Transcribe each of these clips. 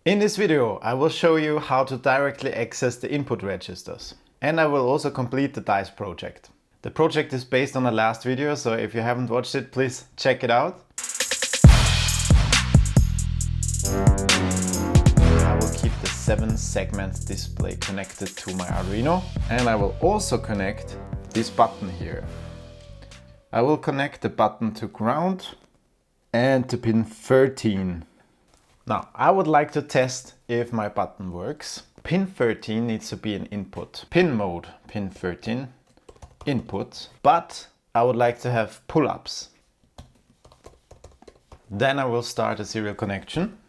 In this video, I will show you how to directly access the input registers. And I will also complete the dice project. The project is based on the last video, so if you haven't watched it, please check it out. I will keep the 7-segment display connected to my Arduino, and I will also connect this button here. I will connect the button to ground and to pin 13. Now, I would like to test if my button works. Pin 13 needs to be an input. Pin mode, pin 13, input. But I would like to have pull-ups. Then I will start a serial connection.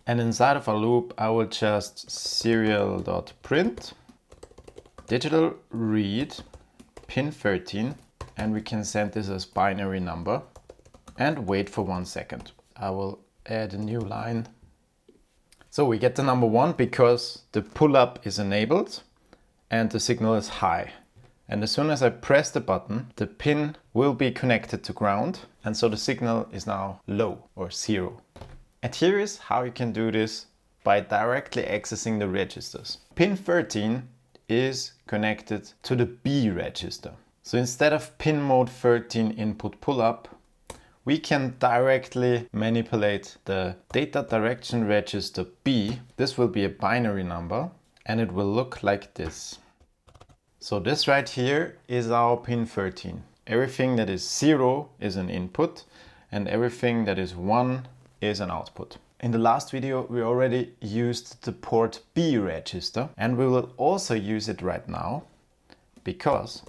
And inside of a loop, I will just serial.print digital read pin 13, and we can send this as binary number and wait for 1 second. I will add a new line. So we get the number 1 because the pull-up is enabled and the signal is high. And as soon as I press the button, the pin will be connected to ground, and so the signal is now low or 0. And here is how you can do this by directly accessing the registers. Pin 13 is connected to the B register. So instead of pin mode 13 input pull-up, we can directly manipulate the data direction register B. This will be a binary number and it will look like this. So this right here is our pin 13. Everything that is 0 is an input and everything that is 1 is an output. In the last video, we already used the port B register, and we will also use it right now because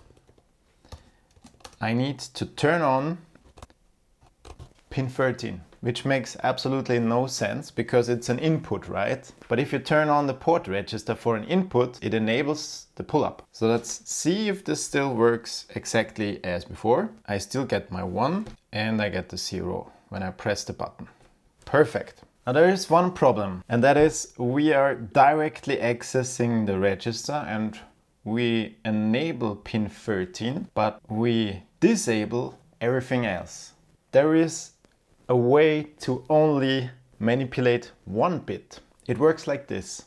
I need to turn on pin 13, which makes absolutely no sense because it's an input, right? But if you turn on the port register for an input, it enables the pull-up. So let's see if this still works exactly as before. I still get my 1 and I get the 0 when I press the button. Perfect. Now there is one problem, and that is we are directly accessing the register and we enable pin 13, but we disable everything else. There is a way to only manipulate 1 bit. It works like this.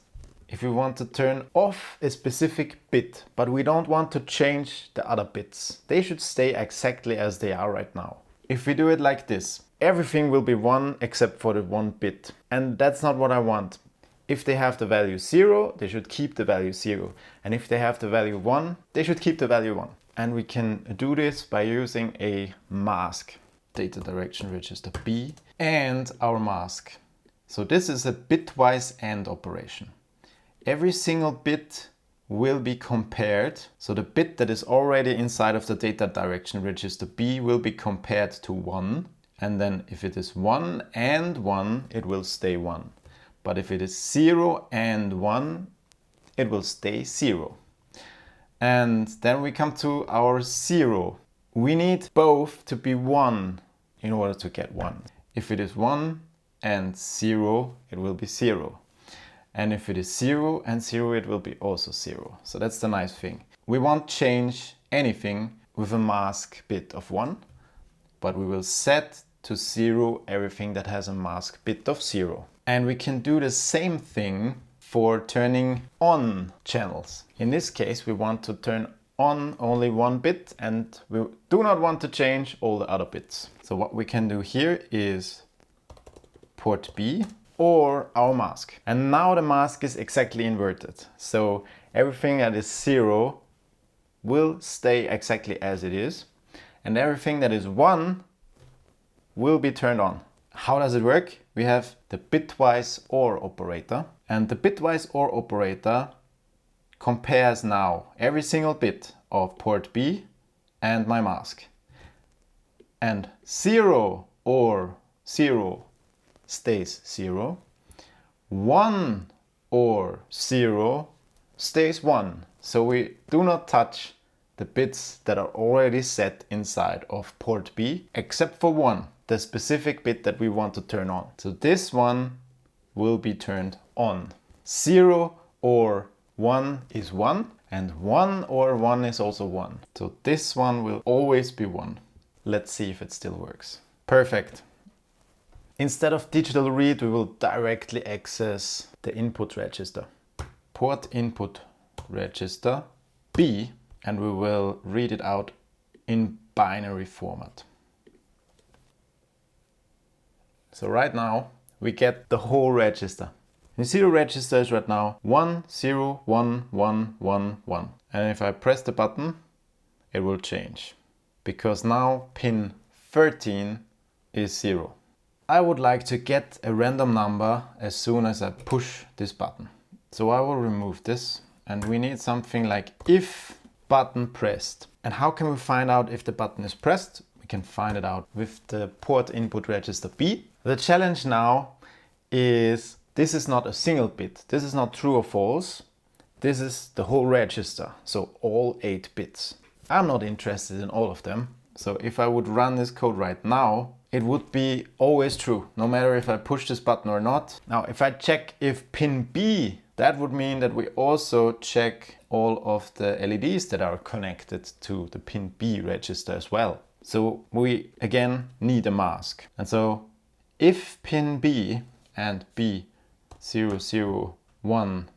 If we want to turn off a specific bit, but we don't want to change the other bits, they should stay exactly as they are right now. If we do it like this, everything will be 1 except for the 1 bit. And that's not what I want. If they have the value 0, they should keep the value 0. And if they have the value 1, they should keep the value 1. And we can do this by using a mask, data direction register B, and our mask. So this is a bitwise AND operation. Every single bit will be compared. So the bit that is already inside of the data direction register B will be compared to 1. And then if it is 1 and 1, it will stay 1. But if it is 0 and 1, it will stay 0. And then we come to our 0. We need both to be 1 in order to get 1. If it is 1 and 0, it will be 0. And if it is 0 and 0, it will be also 0. So that's the nice thing. We won't change anything with a mask bit of 1, but we will set to 0 everything that has a mask bit of 0. And we can do the same thing for turning on channels. In this case, we want to turn on only 1 bit and we do not want to change all the other bits. So what we can do here is port B or our mask. And now the mask is exactly inverted. So everything that is 0 will stay exactly as it is. And everything that is 1 will be turned on. How does it work? We have the bitwise OR operator. And the bitwise OR operator compares now every single bit of port B and my mask. And 0 or 0 stays 0. 1 or 0 stays 1. So we do not touch the bits that are already set inside of port B, except for 1, the specific bit that we want to turn on. So this one will be turned on. 0 or 1 is 1, and 1 or 1 is also 1. So this one will always be 1. Let's see if it still works. Perfect. Instead of digital read, we will directly access the input register. Port input register B, and we will read it out in binary format. So right now we get the whole register. You see the register is right now 1 0 1 1 1 1. And if I press the button, it will change because now pin 13 is 0. I would like to get a random number as soon as I push this button. So I will remove this, and we need something like if button pressed. And how can we find out if the button is pressed? We can find it out with the port input register B. The challenge now is this is not a single bit. This is not true or false. This is the whole register, so all 8 bits. I'm not interested in all of them. So if I would run this code right now, it would be always true, no matter if I push this button or not. Now, if I check if pin B, that would mean that we also check all of the LEDs that are connected to the pin B register as well. So we again need a mask. And so if pin B and B 0 0 1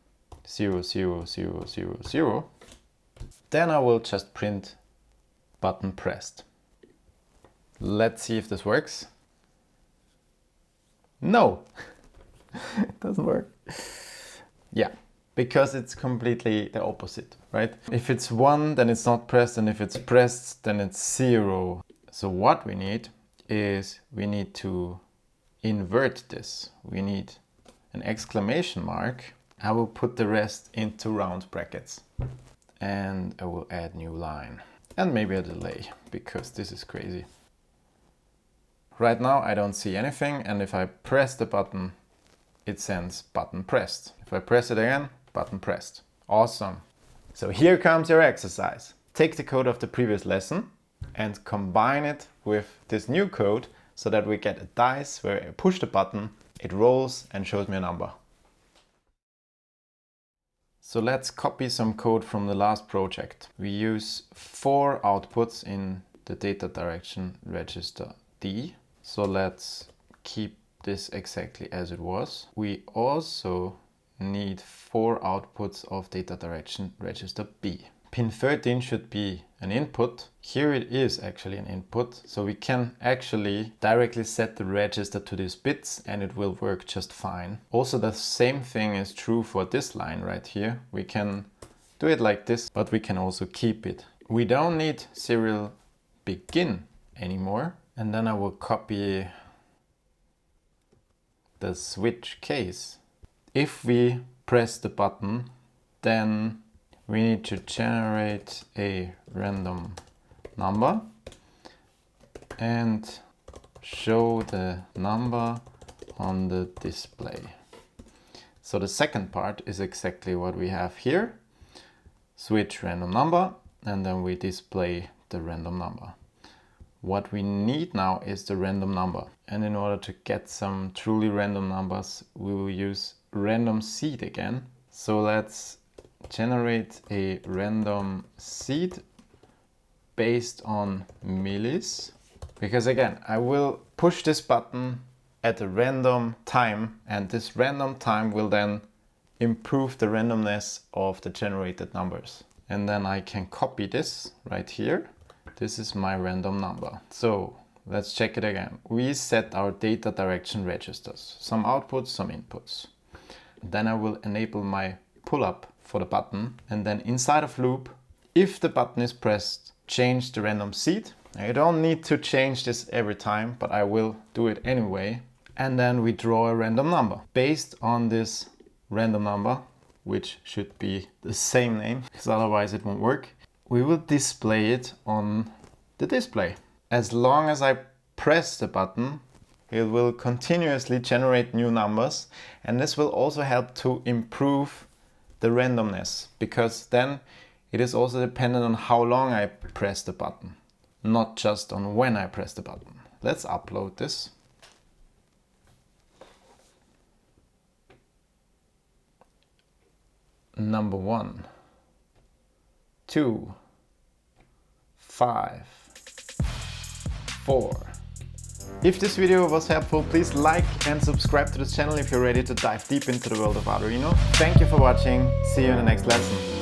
0 0 0 0 0, then I will just print button pressed. Let's see if this works. No, it doesn't work. Yeah, because it's completely the opposite, right? If it's 1, then it's not pressed, and if it's pressed, then it's 0. So what we need is we need to invert this. We need an exclamation mark. I will put the rest into round brackets, and I will add new line and maybe a delay because this is crazy. Right now I don't see anything, and if I press the button, it sends button pressed. If I press it again, button pressed. Awesome. So here comes your exercise. Take the code of the previous lesson and combine it with this new code so that we get a dice where I push the button, it rolls and shows me a number. So let's copy some code from the last project. We use 4 outputs in the data direction register D. So let's keep this exactly as it was. We also need 4 outputs of data direction register B. Pin 13 should be an input. Here it is actually an input. So we can actually directly set the register to these bits and it will work just fine. Also, the same thing is true for this line right here. We can do it like this, but we can also keep it. We don't need serial begin anymore. And then I will copy the switch case. If we press the button, then we need to generate a random number and show the number on the display. So the second part is exactly what we have here. Switch random number, and then we display the random number. What we need now is the random number. And in order to get some truly random numbers, we will use random seed again. So let's generate a random seed based on millis. Because again, I will push this button at a random time, and this random time will then improve the randomness of the generated numbers. And then I can copy this right here. This is my random number. So let's check it again. We set our data direction registers, some outputs, some inputs. Then I will enable my pull up for the button, and then inside of loop, if the button is pressed, change the random seed. I don't need to change this every time, but I will do it anyway. And then we draw a random number based on this random number, which should be the same name, because otherwise it won't work. We will display it on the display. As long as I press the button, it will continuously generate new numbers, and this will also help to improve the randomness, because then it is also dependent on how long I press the button, not just on when I press the button. Let's upload this. Number 1, 2, 5, 4, If this video was helpful, please like and subscribe to this channel if you're ready to dive deep into the world of Arduino. Thank you for watching. See you in the next lesson.